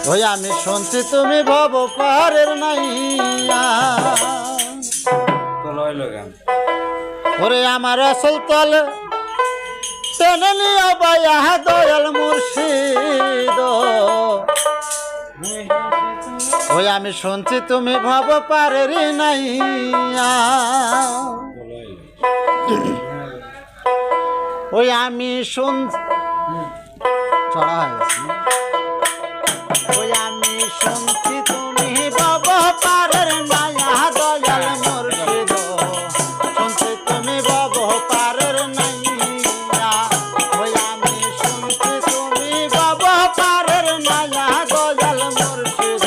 ওই আমি শুনছি তুমি ভব পারের নাইয়া ওরে আমার আসল তলে টেনে নিও বায়া দয়াল মুর্শিদ ওই আমি শুনছি তুমি ভব পারের নাইয়া ওই আমি শুনছি চড়া হয়ে গেছে ওই আমি শুনছি তুমি ভব পারের নাইয়া দয়াল মুর্শিদ শুনছি তুমি ভব পারের নাইয়া ওই আমি শুনছি তুমি ভব পারের নাইয়া দয়াল মুর্শিদ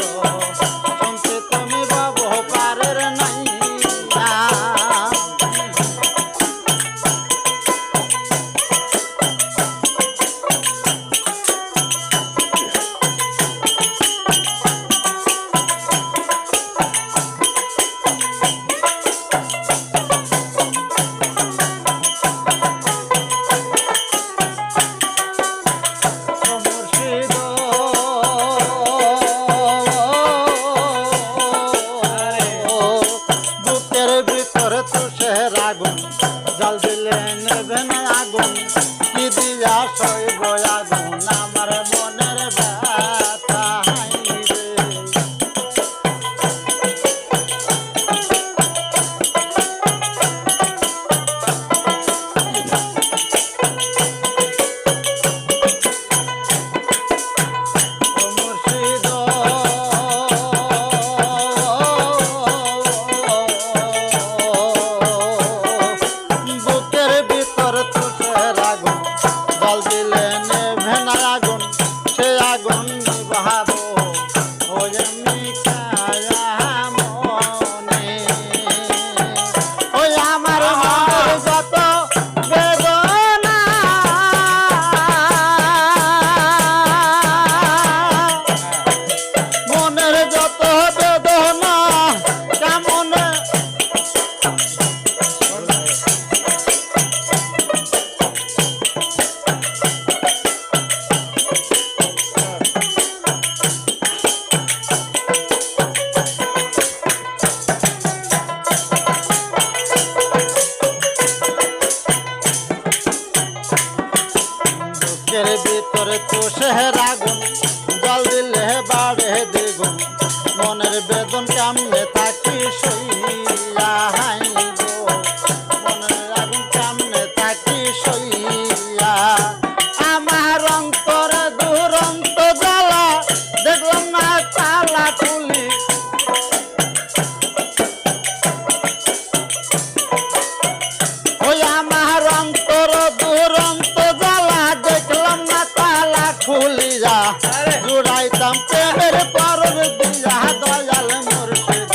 শুনছি তুমি ভব পারের নাইয়া জল দিলে নেবে না আগুন কি দিয়া সইব আগুন আমার মনের ব্যথা হাইরে মুর্শিদ জল দিলে নেভে না আগুন সে আগুন নিভাবো ওই আমি কায়া মনে ওই আমার মনের যত বেদনা মনের যত বেদনা কেমন ভিতরে তো শেহের আগুন জল দিলে বাড়ে দ্বিগুণ মনের বেদন কেমনে থাকি সইয়া হাই গো মনের আগুন কেমনে থাকি সইয়া আমার অন্তরে দুরন্ত জ্বালা দেখলাম না তালা খুলি ওই আমার অন্তর দুরন্ত জ্বালা দেখলাম না তালা খুলিয়া জুড়াইতাম প্রেমের পরব দিয়া দয়াল মুর্শিদ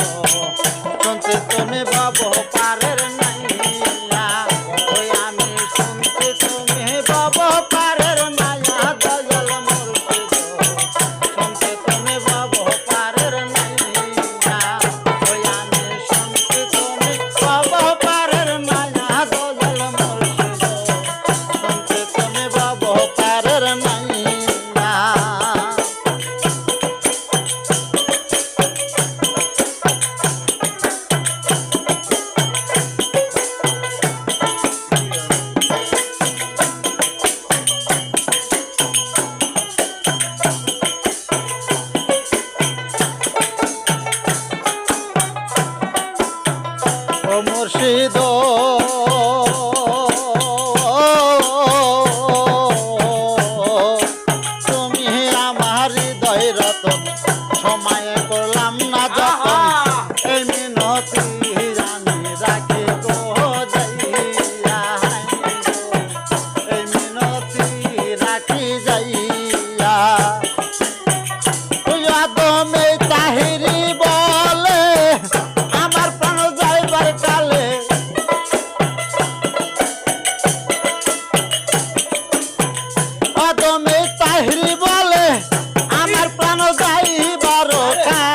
শুনছি তুমি ভব পারের নাইয়া ওই আমি শুনছি তুমি ভব পারের নাইয়া দয়াল মুর্শিদ শুনছি তুমি ভব পারের নাইয়া ওই আমি শুনছি তুমি ভব পারের নাইয়া দয়াল মুর্শিদ শুনছি তুমি ভব পারের নাইয়া ও মুর্শিদ তুমি আমার হৃদয় রতন সময়ে করলাম না যতন এই মিনতি জানি রাখি গো যাইয়া এই মিনতি রাখি যাইয়া তুই আদমে তাহিরি বলে আমার প্রাণ যাইবার কালে আদমে তাহিরি বলে আমার প্রাণ যাইবার কালে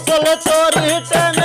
গোসল তোরি টেনে